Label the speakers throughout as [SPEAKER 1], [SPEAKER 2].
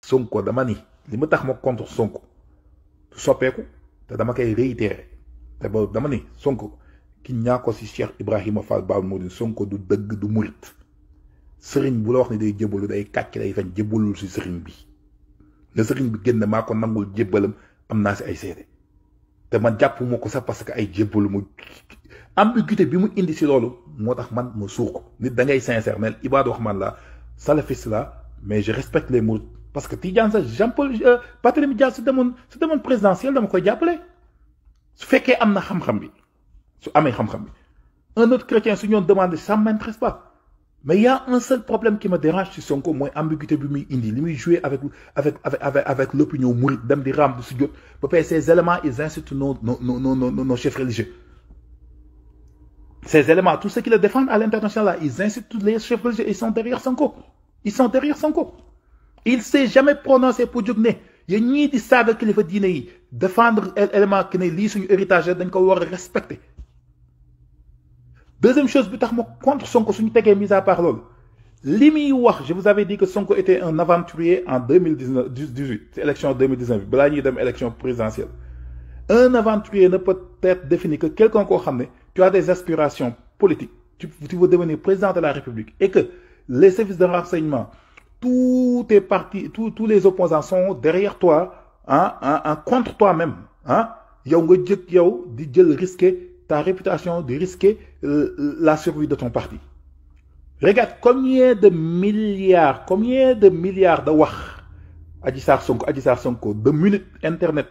[SPEAKER 1] Sonko dama ni li ma tax ma contre Sonko du soppeeku te dama koy réitérer te ba dama ni Sonko ki ñaa ko si Cheikh Ibrahima Fall Baal moo di Sonko du dëgg du murit sëriñ bu la wax ne day jébbalu day kàcc day fañ jébbalul si sëriñ bi le sëriñ bi génn maa ko nangul jébbalam am naa si ay seede te man jàpp moo ko sax parce que ay jébbalu mu ambiguïté bi mu indi si loolu moo tax man ma suur ko nit da ngay sincère nel Ibadou Rahman la salafiste la mais je respecte les mourides parce que Tidiane sax Jean-Paul Barthélémy Dias su demoon présidentiel dama koy jàppale su fekkee am na xam-xam bi su amee xam-xam bi un autre chrétien su ñoon demandé ça m'intéresse pas mais il y a un seul problème qui me dérange ci Sonko mooy ambiguïté bi muy indi li muy jouer avec l'opinion mouride dem di ram di si jot ba pare ces éléments ils incitent nos chefs religieux ces éléments tous ceux qui le défendent à l'international là ils incitent tous les chefs religieux ils sont derrière Sonko il s'est jamais prononcé pour jóg ne yéen ñii di saaga kilifa diine yi défendre élément que ne lii suñu héritage dañ ko war a respecter. Deuxième chose bi tax ma contre Sonko suñu tegee mise à part loolu li muy wax je vous avais dit que Sonko était un aventurier en 2018 c'est élection 2019 bi balaa ñuy dem élection présidentielle un aventurier ne peut être défini que quelqu'un koo xam ne tu as des aspirations politiques tu veux devenir président de la République et que les services de renseignement tous tes partis tous les opposants sont derrière toi contre toi-même yow nga jëkk yow di jël risquer ta réputation, de risquer la survie de ton parti. Regarde combien de milliards de wax Adji Sarr Sonko de minutes internet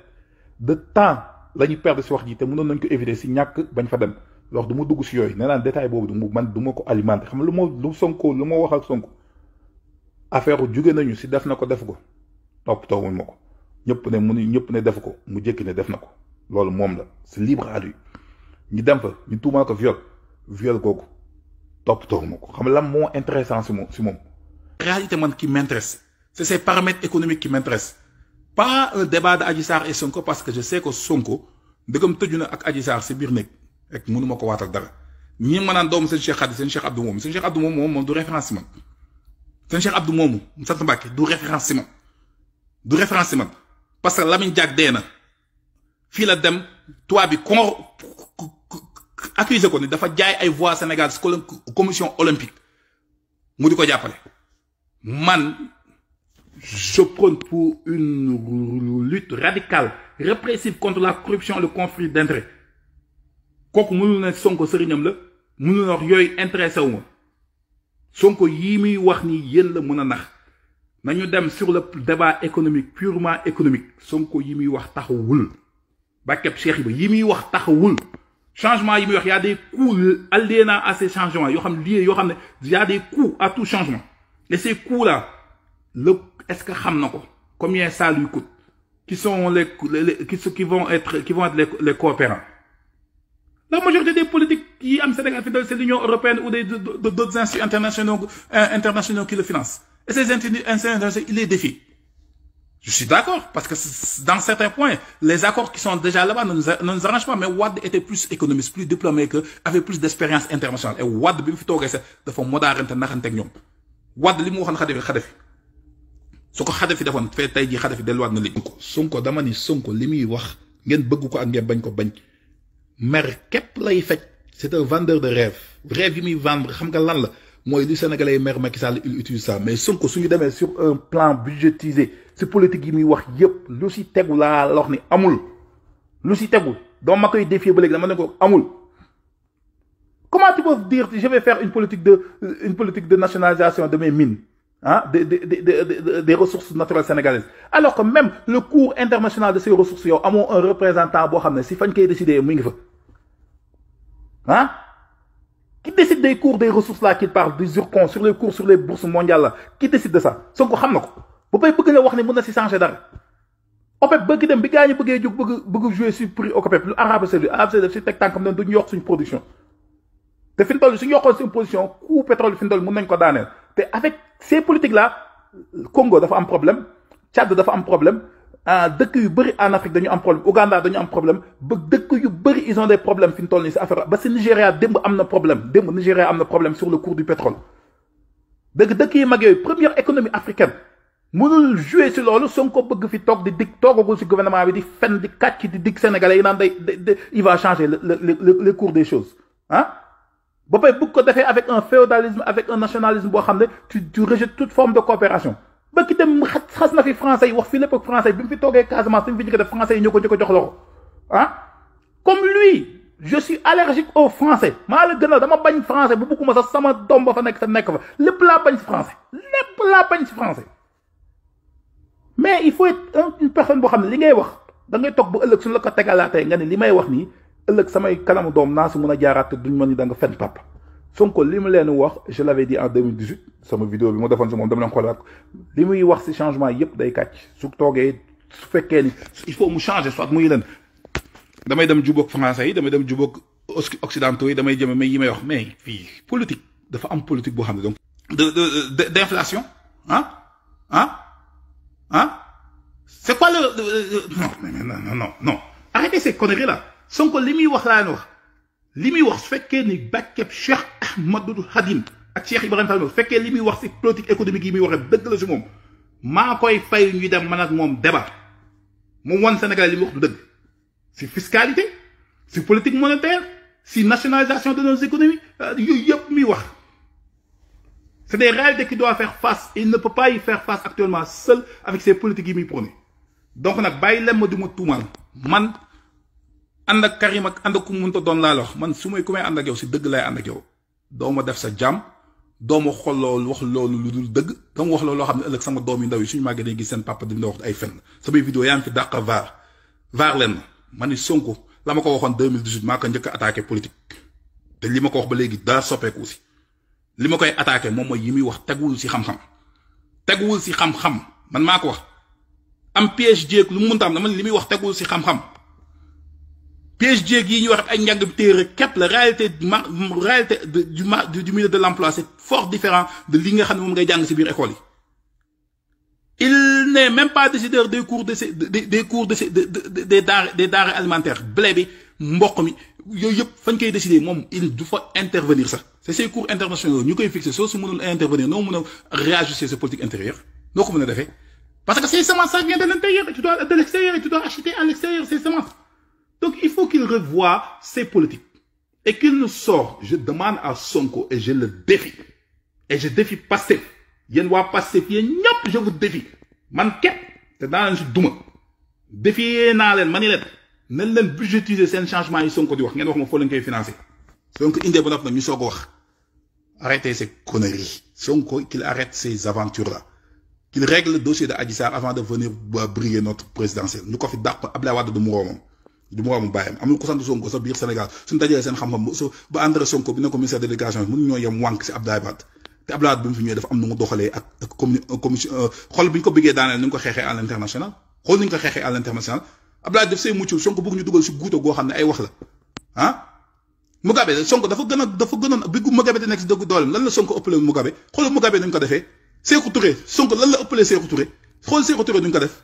[SPEAKER 1] de temps la ñuy perdre si wax ji te mënoon nañ ko éviter si ñàkk bañ fa dem loolu du ma dugg si yooyu nee naa détail boobu du ma ko alimenter xam nga lu ma wax ak Sonko affaire jóge nañu si def na ko def ko toppatoowuñ ma ko ñëpp ne def ko mu jékki ne def na ko loolu moom la c'est libre à lui. ñu dem fa ñu tuumaal ko viol googu toppatoo ma ko xam nga lan moo intéressant si moom. réalité man qui m'intéresse c'est ces paramètres économiques qui m'intéressent pas un débat de Adji Sarr et Sonko parce que je sais que Sonko ndegam tëju na ak Adji Sarr si biir néeg rek mënu ma ko waatal dara ñi ma naan doomu seen Cheikh Abdou moom du référence si man seen Cheikh Abdou moomu sant Mbàkke du référence si man parce que Lamine Diack dee na fii la dem toit bi accusé ko ni dafa jaay ay voix Sénégal ci commission olympique mu di ko jàppale man je prône pour une lutte radicale répressive contre la corruption et le conflit d'intérêt kooku mënul ne Sonko sëriñam la mënul na wax yooyu intéressé wu ma Sonko yii muy wax ni yéen la mën a nax nañu dem sur le débat économique purement économique Sonko yi muy wax taxawul bàkkeb Cheikh Iba yi muy wax taxawul changement yi muy wax y a des coûts aliénants à ces changements yoo xam liés yoo xam ne y a des coûts à tout changement et ces coûts là est-ce que xam na ko combien ça lui coûte qui sont qui vont être les coopérants la majorité des politiques yi am Sénégal fi c'est l'Union européenne ou d'autres instituts internationaux qui le financent et ces instituts internationaux il les défient. Je suis d'accord, parce que dans certains points, les accords qui sont déjà là-bas ne nous arrangent pas, mais Wade était plus économiste, plus diplômé avait plus d'expérience internationale. Et Wade, bi mu fi toogee sax dafa modernité naxanteeg ñoom Wade li mu waxoon Xadafi su ko Xadafi defoon fee tey jii Xadafi delluwaat na léegi. Sonko dama ni Sonko li muy wax ngeen bëgg ko ak ngeen bañ ko bañ mer képp lay fecc c'est un vendeur de rêve yi muy vendre xam nga lan la mooy li Sénégalais yi mer Macky Sall il utilise ça mais Sonko suñu demee sur un plan budgétisé ci politique yi muy wax yépp lu si tegu laa wax ni amul lu si tegu donc ma koy défier ba léegi dama ne ko amul. Comment tu peux dire je vais faire une politique de nationalisation de mes mines des ressources naturelles sénégalaises alors que même le cours international de ces ressources yow amoo un représentant boo xam ne si fañ koy décider mu ngi fa qui décide des cours des ressources là qu'il parle du zircon sur les cours sur les bourses mondiales là qui décide de ça Sonko xam na ko bu bay bëgg nga wax ne mën na si changer dara OPEP bëgg dem bi gaa ñi bëggee jóg bëgg jouer sur prix OPEP lu Arabie Saoudite si teg tànkam ne duñu yokk suñu production te fi mu toll suñu yokkoon suñu production coût pétrole fi mu toll mën nañ ko daaneel te avec ces politiques là Congo dafa am problème Tchad dafa am problème dëkk yu bëri en Afrique dañu am problème Ouganda dañu am problème ba dëkk yu bëri ils ont des problèmes fi mu toll nii si affaire ba si Nigéria démb am na problème Nigéria am na problème sur le cours du pétrole dëkk yi mag yooyu première économie africaine mënul jouer ci loolu Sonko bëgg fi toog di dig toogagul ci gouvernement bi di fen di kàcc di dig sénégalais yi naan il va changer le cours des choses ah ba pay bëgg ko defee avec un féodalisme avec un nationalisme boo xam ne tu rejettes toute forme de coopération ba ki dem xas na fi français yi wax fi lépp ak français bi mu fi toogee Casamance bi mu fi njëkk def français yi ñoo ko jox loxo ah comme lui je suis allergique aux français maa la gën a dama bañ français bu bëgguma sax sama doom ba fa nekk fa lépp laa bañ ci français lépp laa bañ ci français mais il faut être une personne boo xam ne li ngay wax da ngay toog ba ëllëg suñu la ko tegalaatee nga ne li may wax nii ëllëg samay kanamu doom naa si mën a jaaraat te duñ ma ni da nga fen papa Sonko li mu leen wax je l'avais dit en 2018 sama vidéo bi ma defoon si moom dama leen xoolaat li muy wax si changement yëpp day kàcc su toogee su fekkee ni il faut mu changer soit muy leen damay dem jubóog français yi damay dem jubóog occidentaux yi damay jëm mais yi may wax mais fii politique dafa am politique boo xam ne donc d'inflation c'est quoi non arrêtez ces conneries là Sonko li muy wax laa leen wax li muy wax su fekkee ni bàkkeeb Cheikh Ahmadou Khadim ak Cheikh Ibrahima Fall su fekkee li muy wax si politique économique yi muy waxee dëgg la si moom maa koy fay ñu dem man ak moom débat mu wan Sénégal li muy wax du dëgg si fiscalité si politique monétaire si nationalisation de nos économies yooyu yëpp muy wax c'est des réalités qu'il doit faire face il ne peut pas y faire face actuellement seul avec ces politiques yi muy prôné donc nag bàyyi lem ma du ma tuumaal man ànd ak Karim ak ànd ak ku mënta doon laa la wax man su may ku may ànd ak yow si dëgg lay ànd ak yow doo ma def sa jàmm doo ma xool loolu wax loolu lu dul dëgg doo ma wax loolu loo xam ne ëllëg sama doom yi ndaw yi suñu màggee day gis seen papa di wax ay fen samay vidéo yaa ngi fi dàq vaar leen ma ni Sonko la ma ko waxoon 2018 maa ko njëkk a attaqué politique te li ma ko wax ba léegi daa soppeeku aussi li ma koy attaqué moom mooy yi muy wax teguwul si xam-xam man maa ko wax am PhD lu mu mënta am dama li muy wax teguwul si xam-xam PhD yi ñuy wax ay njàng bi téere képp la réalité du milieu de l'emploi c'est fort différent de li nga xam ne moom ngay jàng si biir école yi il n'est même pas décideur des cours des denrées alimentaires blé bi mboq mi yooyu yëpp fañ koy décider moom il du fa intervenir sax c'est ces cours internationaux ñu koy fixer soo su mënul intervenir noo mën a réajuster sa politique intérieure noo ko mën a defee parce que ces semences ça vient de l'intérieur et tu dois de l'extérieur et tu dois acheter à l'extérieur ces semences donc il faut qu'il revoie ses politiques et qu'il nous sort je demande à Sonko et je le défie et je défie Pastef yéen waa Pastef yéen ñëpp je vous défie man képp te daa leen si duma défier naa leen ma ni leen nañ leen budgétiser seen changement yi Sonko di wax ngeen wax ma foo leen koy financer Sonko indee ba nag ñu soog a wax arrêtez ces conneries Sonko qu'il arrête ces aventures là qu'il règle le dossier de Adji Sarr avant de venir briguer notre présidentielle ñu ko fi dàq Abdoulaye Wade du moroomam bàyyam amul ko sant Sonko sa biir Sénégal suñu dajee seen xam-xam ba André Sonko bi ne ko ministère de l'éducation mënu ñoo yem wànk si Abdoulaye Wade te Abdoulaye Wade bi mu fi ñëwee dafa am nu mu doxalee ak commission xool bi ñu ko bëggee daaneel ni ñu ko xeexee à l'international xool ni ñu ko xeexee à l'international Abdoulaye def say muccul Sonko bëgg ñu dugal si guuta goo xam ne ay wax la Mugabe Sonko dafa gënoon bi Mugabe di nekk si dëgg dooleem lan la Sonko ëppalee Mugabe xool Mugabe nuñ ko defee Sékou Touré Sonko lan la ëppalee Sékou Touré xool Sékou Touré nuñ ko def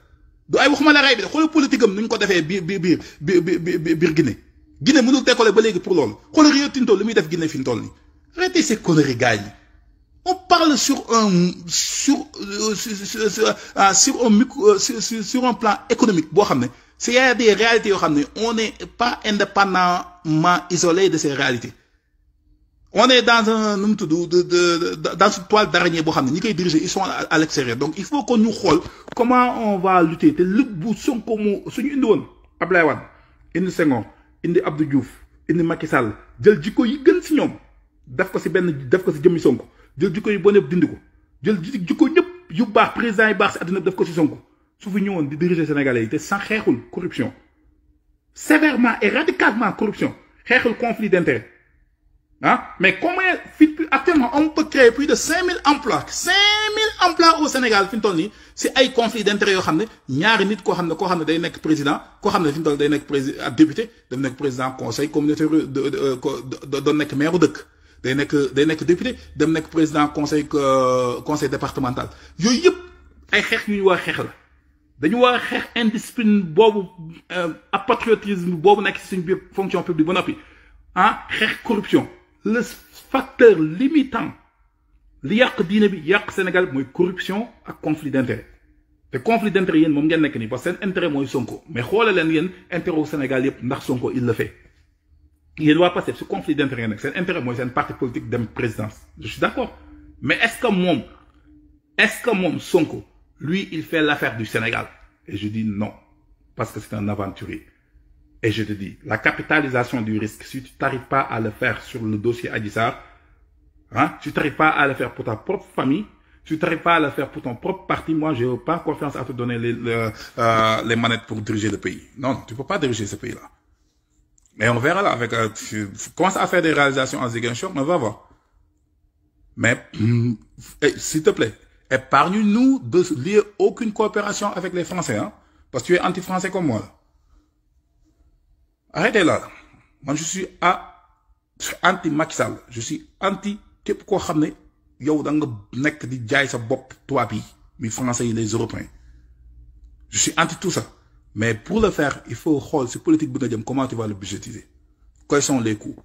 [SPEAKER 1] du ay waxuma la rey bi de xoolal politique am nuñ ko defee biir Guinée mënul décoller ba léegi pour loolu xoolal Rio Tinto li muy def Guinée fi mu toll nii arrêtez ces conneries gars yi on parle sur un plan économique boo xam ne c'est y a des réalités yoo xam ne on n'est pas indépendamment isolé de ces réalités on est dans un nu mu tudd dans une toile d'araignée boo xam ne ñi koy diriger ils sont à l'extérieur donc il faut que ñu xool comment on va lutter te lutte bu Sonko mu suñu indi woon Abdoulaye Wade indi Senghor indi Abdou Diouf indi Macky Sall jël jikko yi gën si ñoom def ko si jëmmi Sonko jël jikko yi bon yëpp dindi ko jël jikko ñëpp yu baax président yi baax si àdduna def ko si Sonko su fi ñëwoon di diriger Sénégalais yi te sans xeexul corruption sévèrement et radicalement corruption xeexul conflit d'intérêt mais comment actuellement on peut créer plus de 5000 emplois au Sénégal fi mu toll nii si ay conflit d'intérêt yoo xam ne ñaari nit koo xam ne day nekk président koo xam ne fi mu toll day nekk président député dem nekk président conseil communautaire doon nekk maire dëkk day nekk député dem nekk président conseil départemental yooyu yëpp ay xeex yu ñu war a xeex la dañu war a xeex indiscipline boobu apatriotisme boobu nekk si suñu biir fonction publique ba noppi xeex corruption le facteur limitant li yàq diine bi yàq Sénégal mooy corruption ak conflit d'intérêt te conflit d'intérêt yéen moom ngeen nekk nii parce que seen intérêt mooy Sonko mais xoolal leen yéen intérêt au Sénégal yëpp ndax Sonko il le fait yéen waa Pastef ce conflit d'intérêt nag seen intérêt mooy seen parti politique dem présidence je suis d'accord mais est-ce que moom Sonko lui il fait l'affaire du Sénégal et je dis non parce que c'est un aventurier et je te dis la capitalisation du risque si tu n'arrives pas à le faire sur le dossier Adji Sarr hein si tu n'arrives pas à le faire pour ta propre famille si tu n'arrives pas à le faire pour ton propre parti, moi, je n'ai pas confiance à te donner les manettes pour diriger le pays. Non, tu ne peux pas diriger ce pays-là. Mais on verra là, avec, tu commences à faire des réalisations en Ziguinchor, on va voir. Mais, s'il te plaît, épargne-nous de lier aucune coopération avec les Français, hein, parce que tu es anti-français comme moi. Là. Arrêtez là. Moi, je suis anti-Macky Sall. Je suis anti-képp koo xam ne yow da nga nekk di jaay sa bopp tubaab yi mi français yi les européens je suis anti tout ça mais pour le faire il faut xool si politique bi nga jëm comment tu vas le budgétiser quels sont les coûts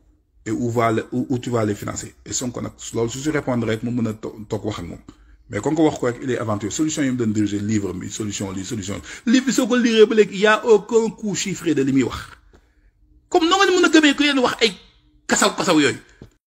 [SPEAKER 1] et où tu vas les financer et Sonko nag loolu su répondre rek mu mën a toog wax ak moom mais comme ko wax ko rek il est aventureux solution yi mu doon diriger livre bi solution livre bi soo ko liree ba léegi y a aucun coût chiffré de li muy wax comme noo nga mën a gëmee ku leen wax ay kasaw yooyu